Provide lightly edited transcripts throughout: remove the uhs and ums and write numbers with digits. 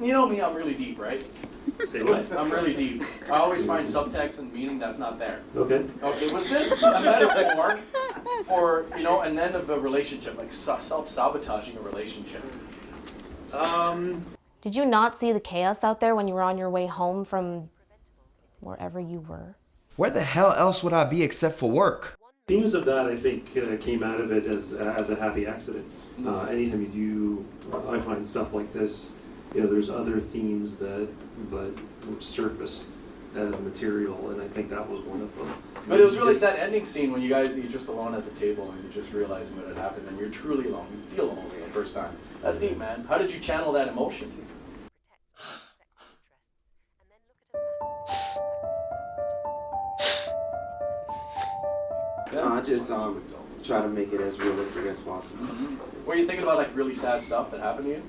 You know me, I'm really deep, right? Say what? I'm really deep. I always find subtext and meaning that's not there. Okay. Okay, was this a metaphor for, an end of a relationship, like self-sabotaging a relationship? Did you not see the chaos out there when you were on your way home from wherever you were? Where the hell else would I be except for work? Themes of that, I think, came out of it as a happy accident. Anytime you do, I find stuff like this, there's other themes that surface as material, and I think that was one of them. But it was really that ending scene when you're just alone at the table and you're just realizing what had happened and you're truly alone. You feel alone for the first time. That's deep, man. How did you channel that emotion? I just try to make it as realistic as possible. Were you thinking about like really sad stuff that happened to you?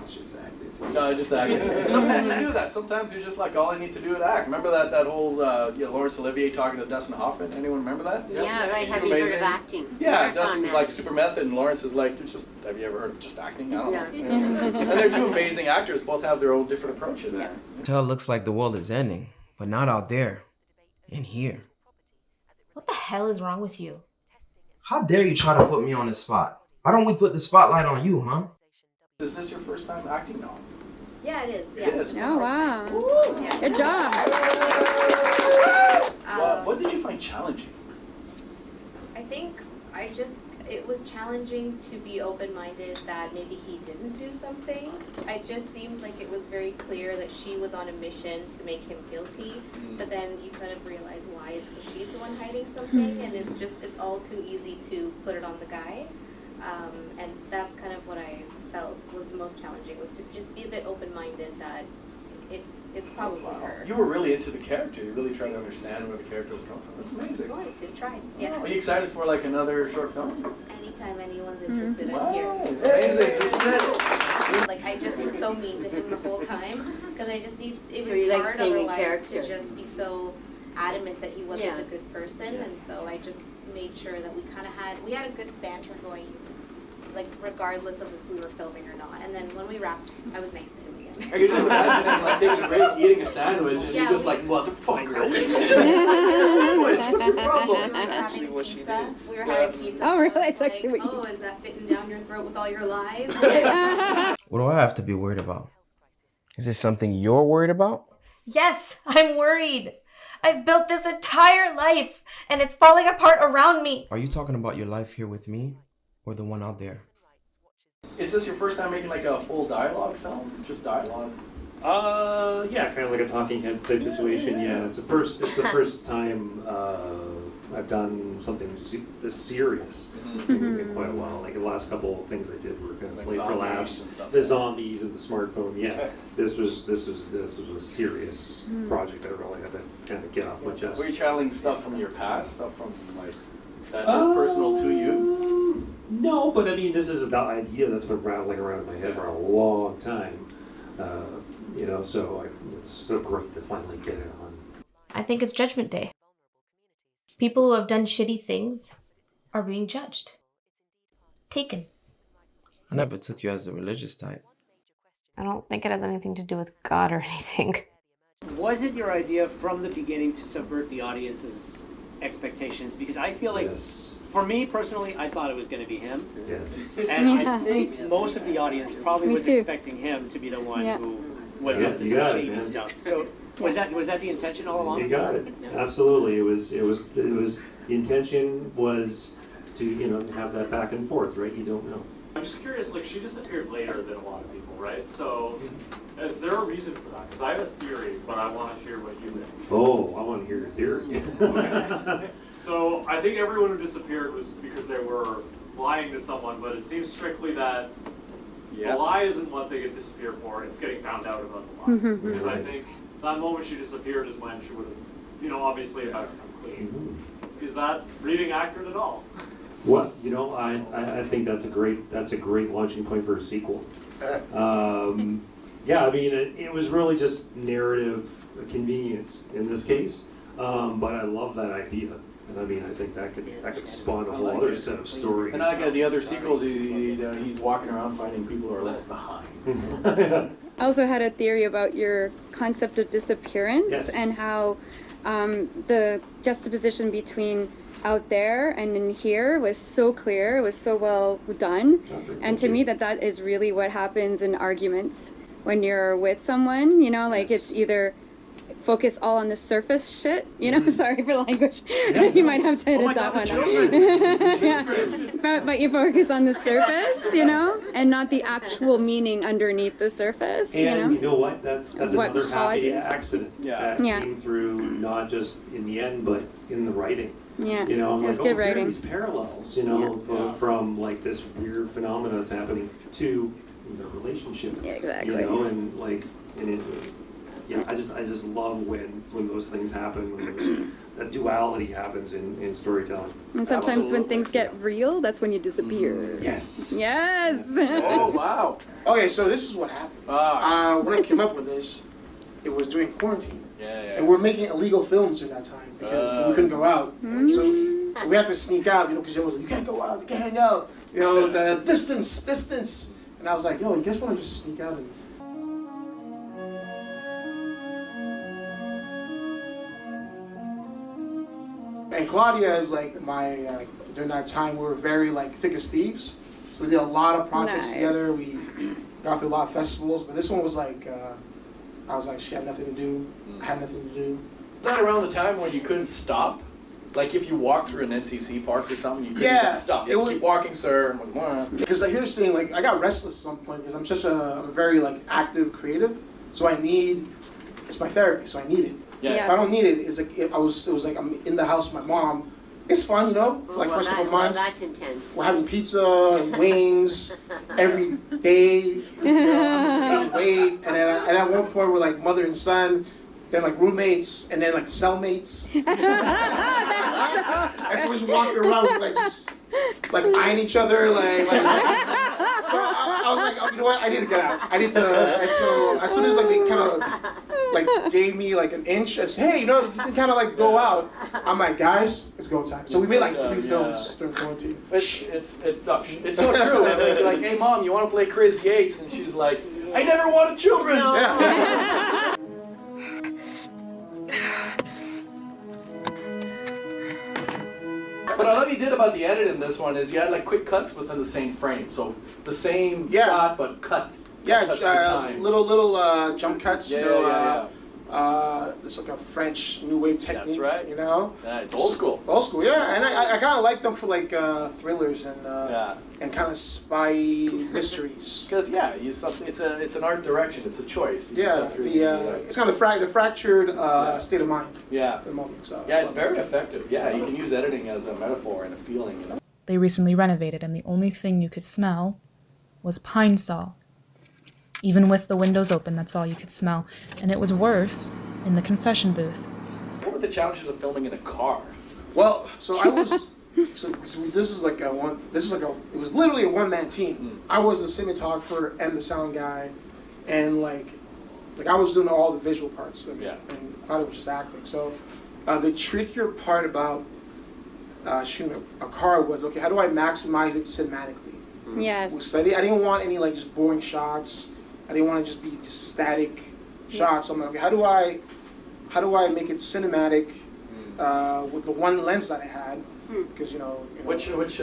It's just acting. No, just acting. Sometimes you do that. Sometimes you're just like, all I need to do is act. Remember that whole Laurence Olivier talking to Dustin Hoffman? Anyone remember that? Yeah, right. Have you heard of acting? Yeah, Dustin's like super method, and Lawrence is like, have you ever heard of just acting? I don't know. And they're two amazing actors. Both have their own different approaches. Yeah. It looks like the world is ending, but not out there. In here. What the hell is wrong with you? How dare you try to put me on the spot? Why don't we put the spotlight on you, huh? Is this your first time acting now? Yeah, it is. Yeah. It is. Oh, wow. Yeah. Good job. What did you find challenging? I think it was challenging to be open-minded that maybe he didn't do something. It just seemed like it was very clear that she was on a mission to make him guilty, but then you kind of realize why. It's because she's the one hiding something, and it's all too easy to put it on the guy. And that's kind of what I felt was the most challenging, was to just be a bit open-minded that it's probably her. You were really into the character. You really tried to understand where the character was coming from. That's amazing. Going to try, yeah. Are you excited for like another short film? Anytime anyone's interested, I'm here. Wow, amazing. This is it. Like, I just was so mean to him the whole time, because it was So you like hard staying in otherwise character. to just be so adamant that he wasn't a good person, and so I just made sure that we had a good banter going, like regardless of if we were filming or not. And then when we wrapped, I was nice to him again. Are you just imagining like taking a break, eating a sandwich, and you're just like, motherfucker, just a sandwich. What's your problem? Actually what she did. We were having pizza. Oh, really? I was That's actually what you oh, did. is that fitting down your throat with all your lies? What do I have to be worried about? Is it something you're worried about? Yes, I'm worried. I've built this entire life, and it's falling apart around me. Are you talking about your life here with me, or the one out there? Is this your first time making like a full dialogue film? Just dialogue? Yeah, kind of like a talking heads type situation. Yeah, it's the first time I've done something this serious in quite a while. Like the last couple of things I did were kind of Like play for laughs. The zombies and the smartphone. Yeah, this was a serious project that I really had to kind of get off my chest. Were you channeling stuff from your past, stuff from like that is personal to you? No, but I mean, this is an idea that's been rattling around in my head for a long time. So it's so great to finally get it on. I think it's Judgment Day. People who have done shitty things are being judged. Taken. I never took you as the religious type. I don't think it has anything to do with God or anything. Was it your idea from the beginning to subvert the audience's expectations? Because I feel like, for me personally, I thought it was going to be him. Yes. And I think most of the audience probably was expecting him to be the one who was up to some shady stuff. So was that the intention all along? You got it. Yeah. Absolutely. It was. The intention was to have that back and forth, right? You don't know. I'm just curious, like, she disappeared later than a lot of people, right? So, is there a reason for that? Because I have a theory, but I want to hear what you think. Oh, I want to hear your theory. Okay. So, I think everyone who disappeared was because they were lying to someone, but it seems strictly that the lie isn't what they get disappeared for, it's getting found out about the lie. Because I think that moment she disappeared is when she would have, obviously about to come clean. Is that reading accurate at all? What I think that's a great launching point for a sequel. Yeah, I mean it was really just narrative convenience in this case, but I love that idea. And I mean, I think that could spawn a whole like other it. set of stories. And I get the other sequels, he's walking around finding people who are left behind. I also had a theory about your concept of disappearance Yes. and how the juxtaposition between out there and in here was so clear, it was so well done. And to me that is really what happens in arguments when you're with someone, you know, like it's either focus all on the surface shit, you know, sorry for language, you might have to edit that one out. But you focus on the surface, you know, and not the actual meaning underneath the surface, And you know what? That's What another happy causes- accident that Yeah. came through not just in the end, but in the writing. Yeah, You know, I'm it was like, good here are writing. these parallels, you know, from like this weird phenomena that's happening to the relationship. Yeah, exactly. You know, and like, I just love when those things happen, when that duality happens in storytelling. And sometimes when things get real, that's when you disappear. Yes. Yes. Oh, wow. Okay, so this is what happened. When I came up with this, it was during quarantine. Yeah. And we're making illegal films during that time because we couldn't go out. So we had to sneak out, you know, because was like, you can't go out, you can't hang out. You know, the distance. And I was like, yo, you guys want to just sneak out and... And Claudia is like my, during that time we were very like thick as thieves. So we did a lot of projects together. We got through a lot of festivals, but this one was like, I was like, she had nothing to do. I had nothing to do. Is that around the time when you couldn't stop? Like if you walked through an NCC park or something, you couldn't even stop. You had to keep walking, sir. Because here's the thing, like I got restless at some point because I'm a very like active creative. So it's my therapy, so I need it. Yeah. If I don't need it, it's like it was like I'm in the house with my mom. It's fun, you know, for like first couple months. That's intense. We're having pizza and wings every day. You know, I'm weight, and at one point we're like mother and son, then like roommates, and then like cellmates. And so we're just walking around like just like eyeing each other, like so I was like, oh, you know what? I need to get out. I need to. And so as soon as like they kind of like gave me like an inch, I said, hey, you know, you can kind of like go out. I'm like, guys, it's go time. So we made like 3 films during quarantine. It's so true. And they're like, hey mom, you want to play Chris Yates? And she's like, I never wanted children. No. Yeah. What I love you did about the edit in this one is you had like quick cuts within the same frame. So the same shot, but cut. Yeah, cut through time. little jump cuts. Yeah, you know, yeah. it's like a French new wave technique. That's right. You know. Yeah, it's old school. Old school, yeah. And I kind of like them for like thrillers and kind of spy mysteries. Because it's an art direction. It's a choice. Yeah, it's kind of the fractured state of mind. Yeah. At the moment. So yeah, it's very effective. Yeah, you can use editing as a metaphor and a feeling. You know. They recently renovated, and the only thing you could smell was pine sol. Even with the windows open, that's all you could smell. And it was worse in the confession booth. What were the challenges of filming in a car? Well, so I was. So this is like it was literally a one-man team. I was the cinematographer and the sound guy, and like I was doing all the visual parts. And Claudia was just acting. So the trickier part about shooting a car was, okay, how do I maximize it cinematically? Yes. So I didn't want any like just boring shots. I didn't want to just be static shots. So I'm like, okay, how do I make it cinematic with the one lens that I had? Because you know which ones?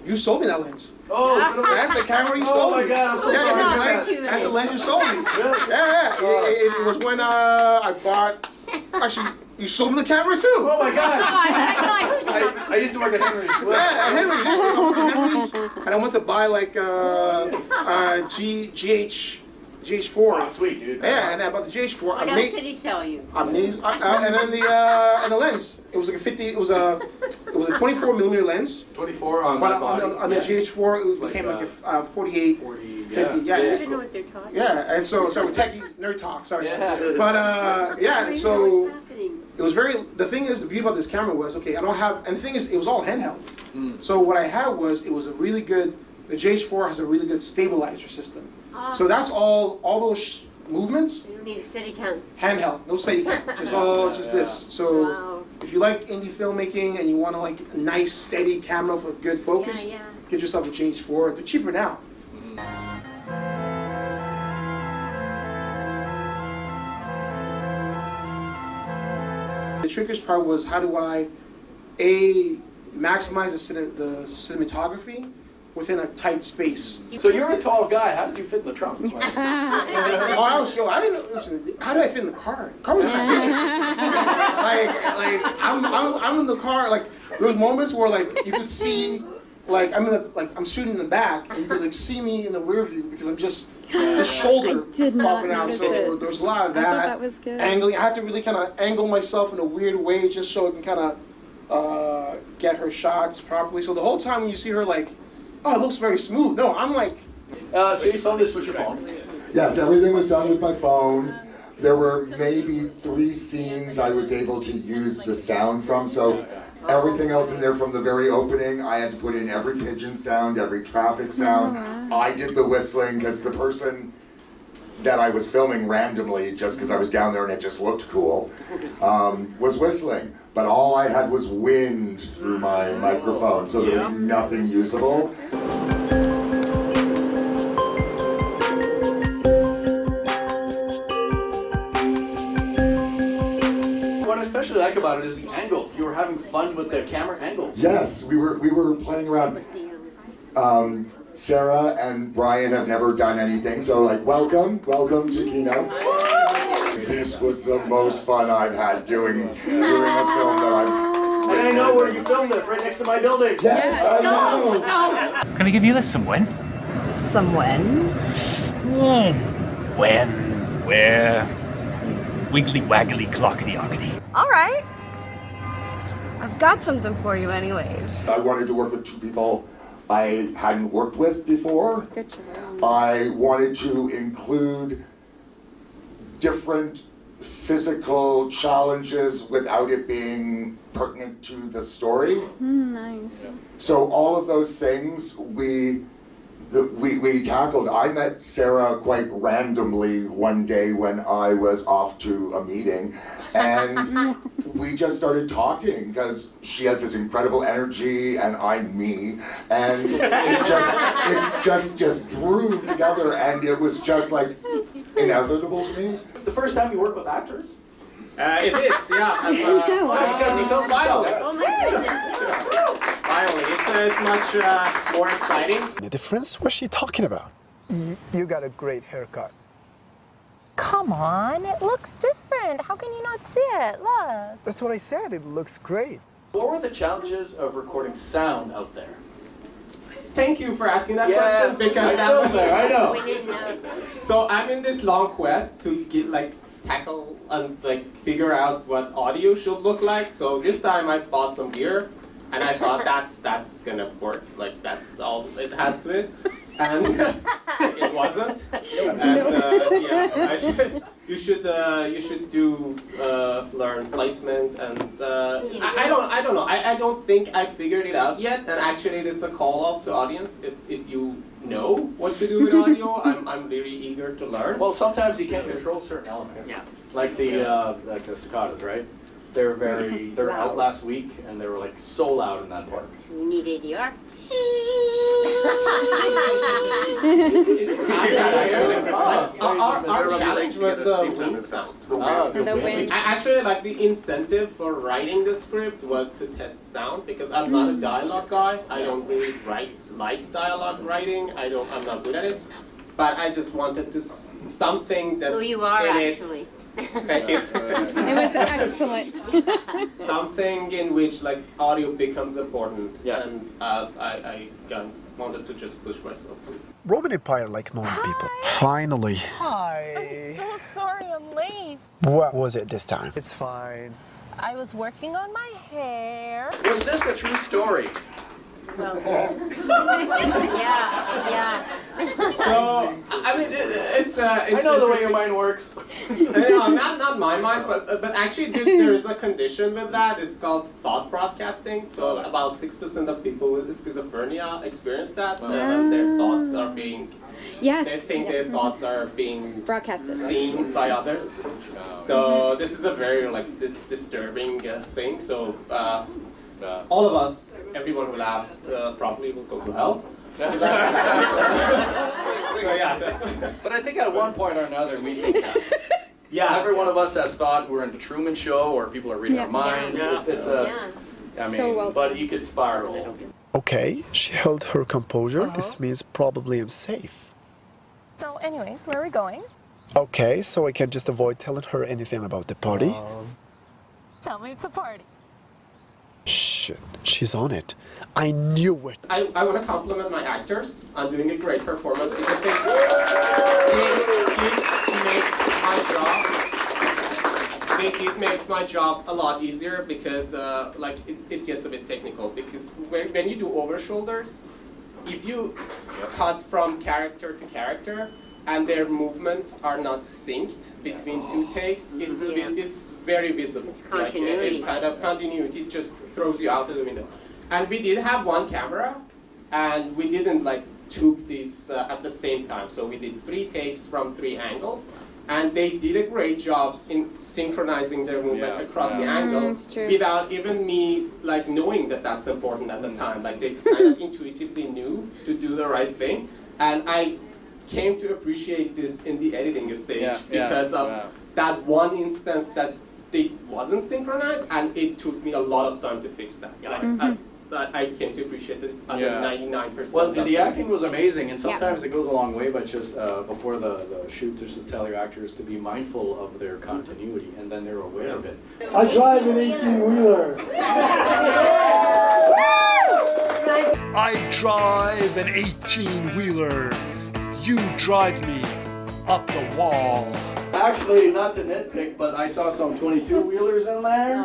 You sold me that lens. Oh, that's the camera you sold me. Oh my God, I'm so sorry. That's the lens you sold me. Yeah. It was when I bought. Actually, you sold me the camera too. Oh my God. I used to work at Henry's. Yeah, at Henry's. I went to Henry's, and I went to buy like GH4. Oh, sweet, dude. Yeah, and I bought the GH4. What else did he sell you? Amazing. And then the lens. It was like a 50. It was a 24mm lens. 24 on but that body. on the GH4, it became like a 48, 50. Yeah. I don't even know what they're talking about. Yeah, and so we're techies, nerd talk. Sorry. Yeah. But yeah, so it was very. The thing is, the beauty about this camera was, okay, I don't have, and the thing is, it was all handheld. So what I had was, it was a really good. The GH4 has a really good stabilizer system. So that's all those movements. You don't need a Steadicam. Handheld, no Steadicam, just this. So if you like indie filmmaking and you want to like a nice steady camera for good focus, get yourself a GH4. They're cheaper now. The trickiest part was how do I maximize the cinematography within a tight space. So you're a tall guy. How did you fit in the trunk? I didn't listen. How did I fit in the car? The car was not big. I'm in the car. Like there was moments where like you could see, like I'm shooting in the back, and you could like see me in the rear view because I'm just the shoulder popping out. So there was a lot of that. I thought that was good. Angling. I had to really kind of angle myself in a weird way just so I can kind of get her shots properly. So the whole time when you see her like, oh, it looks very smooth. No, I'm like. So you filmed this with your phone? Yes, everything was done with my phone. There were maybe 3 scenes I was able to use the sound from, so everything else in there from the very opening, I had to put in every pigeon sound, every traffic sound. I did the whistling because the person that I was filming randomly, just because I was down there and it just looked cool, was whistling. But all I had was wind through my microphone, so there was nothing usable. What I especially like about it is the angles. You were having fun with the camera angles. Yes, we were playing around. Sarah and Brian have never done anything, so like welcome to Kino. This was the most fun I've had doing a film that I've. And I know where you filmed this, right next to my building. Yes, I know. Can I give you this some when? Some when? When, where, wiggly waggly clockety ockety. All right. I've got something for you anyways. I wanted to work with 2 people I hadn't worked with before. Good job. I wanted to include different physical challenges without it being pertinent to the story. Nice. So all of those things we tackled. I met Sarah quite randomly one day when I was off to a meeting, and we just started talking because she has this incredible energy and I'm me, and it just drew together, and it was just like inevitable to me. It's the first time you work with actors? It is, yeah. Because he films himself. Finally, it's much more exciting. The difference? What's she talking about? You got a great haircut. Come on, it looks different. How can you not see it? Look. That's what I said. It looks great. What were the challenges of recording sound out there? Thank you for asking that Yes, question because that was I know. We need to know. So I'm in this long quest to tackle and figure out what audio should look like. So this time I bought some gear, and I thought that's gonna work. Like that's all it has to it, and it wasn't. And you should learn placement, and I don't know. I don't think I figured it out yet. And actually, it's a call out to audience. If you know what to do with audio, I'm really eager to learn. Well, sometimes you can't control certain elements. Yeah. Like the staccatos, right? They're out last week and they were like so loud in that part. You needed your. Our challenge was the wind sound. The wind. Actually, like the incentive for writing the script was to test sound because I'm not a dialogue guy. I don't really like dialogue writing. I'm not good at it. But I just wanted to something that. Who you are actually. Thank you. It was excellent. Something in which audio becomes important, Yeah. and I wanted to just push myself. Roman Empire like knowing people. Finally. I'm so sorry I'm late. What was it this time? It's fine. I was working on my hair. Was this a true story? Yeah. So, I mean, it's I know the way your mind works. No, not my mind, but actually there is a condition with that. It's called thought broadcasting. So about 6% of people with schizophrenia experience that. When their thoughts are being, they think their thoughts are being broadcasted, seen by others. So this is a very disturbing thing. So all of us, everyone who laughed probably will go to hell. So yeah, but I think at one point or another we think that. Yeah, every one of us has thought we're in the Truman Show or people are reading our minds. Yeah. It's I mean, but you could spiral. Okay, she held her composure. This means probably I'm safe. So anyways, where are we going? Okay, so I can just avoid telling her anything about the party? Tell me it's a party. Shit, she's on it. I knew it. I want to compliment my actors on doing a great performance because they did make my job a lot easier because it gets a bit technical because when you do over shoulders, if you cut from character to character and their movements are not synced between two takes, it's very visible. Continuity. Kind of continuity just throws you out of the window. And we did have one camera, and we didn't took these at the same time. So we did 3 takes from 3 angles, and they did a great job in synchronizing their movement across the angles without even me knowing that that's important at the time. They kind of intuitively knew to do the right thing, and I came to appreciate this in the editing stage because of that one instance that it wasn't synchronized, and it took me a lot of time to fix that. I came to appreciate it under 99%. Well, the acting was amazing, and sometimes it goes a long way, but just before the shoot, just to tell your actors to be mindful of their continuity, and then they're aware of it. I drive an 18-wheeler. I drive an 18-wheeler. You drive me up the wall. Actually, not to nitpick, but I saw some 22-wheelers in there.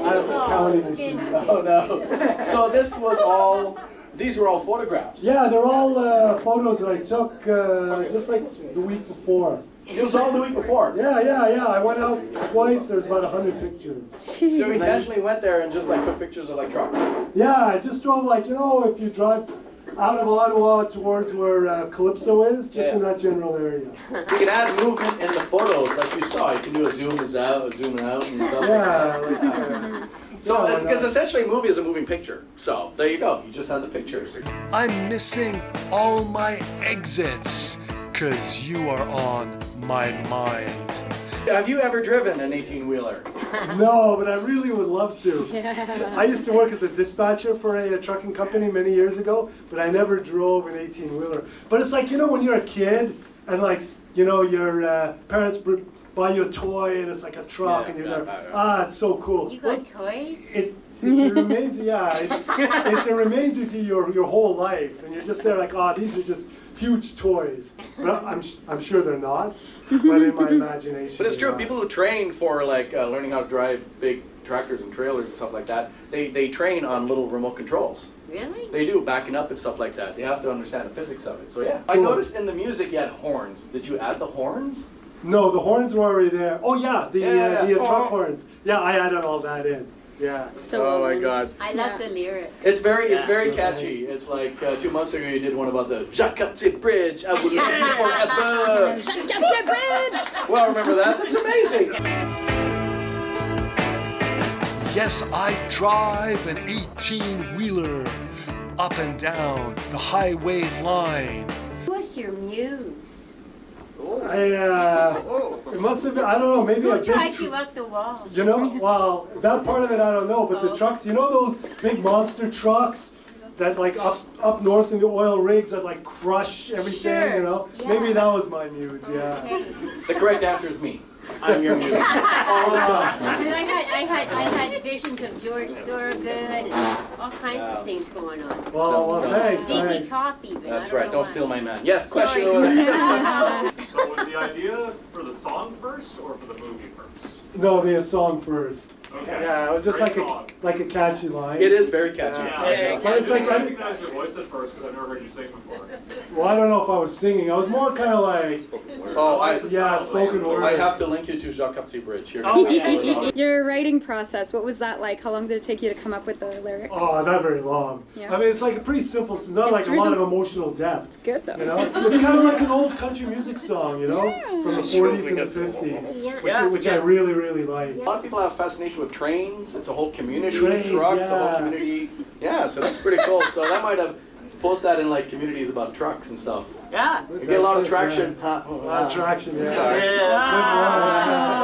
I have a counting machine. Oh no. So these were all photographs. Yeah, they're all photos that I took just like the week before. It was all the week before? Yeah. I went out twice, there's about 100 pictures. So you intentionally went there and just took pictures of trucks? Yeah, I just drove if you drive out of Ottawa towards where Calypso is, just in that general area. You can add movement in the photos like you saw. You can do a zoom out, a zoom out and stuff. Yeah. So, because essentially a movie is a moving picture. So, there you go. You just have the pictures. I'm missing all my exits, 'cause you are on my mind. Have you ever driven an 18-wheeler? No, but I really would love to. I used to work as a dispatcher for a trucking company many years ago, but I never drove an 18-wheeler. But it's when you're a kid and your parents buy you a toy and it's like a truck and you're there. It's so cool. You got toys? It remains, it remains with you your whole life, and you're just there these are just huge toys. But I'm sure they're not, but in my imagination. But it's true. People who train for learning how to drive big tractors and trailers and stuff like that, they train on little remote controls. Really? They do, backing up and stuff like that. They have to understand the physics of it. So yeah. I noticed in the music you had horns. Did you add the horns? No, the horns were already there. Oh yeah, the truck horns. Yeah, I added all that in. Yeah. Oh my God. I love the lyrics. It's very catchy. It's 2 months ago you did one about the Jacques Bridge. I will live forever. Jacques Bridge. Well, remember that? That's amazing. Yes, I drive an 18-wheeler up and down the highway line. What's your muse? It must have been, I don't know, maybe Who drives you up the wall? Well, that part of it I don't know, but the trucks, those big monster trucks that up north in the oil rigs that crush everything, Maybe that was my muse, yeah. Okay. The correct answer is me. I'm your muse. All the time. I had visions of George Thorogood and all kinds of things going on. Well, thanks. ZZ Top even. That's right. Don't steal my man. Yes, question Sorry. over there. So was the idea for the song first or for the movie first? No, the song first. Yeah, it was just like a catchy line. It is very catchy. But it's like, I didn't recognize your voice at first because I've never heard you sing before. well, I don't know if I was singing. I was more kind of like, spoken word. I have to link you to Jacques Cartier Bridge here. Your writing process, what was that like? How long did it take you to come up with the lyrics? Oh, not very long. Yeah. I mean, it's like pretty simple. It's not like a lot of emotional depth. It's good though. You know, it's kind of like an old country music song, you know, from the 40s and the 50s, which I really, really like. A lot of people have a fascination with trains. It's a whole community. Trains, trucks, a whole yeah. community. Yeah, so that's pretty cool. So that might have post that in like communities about trucks and stuff. Yeah. You get a lot of traction. A lot of traction, yeah. Sorry. Good one.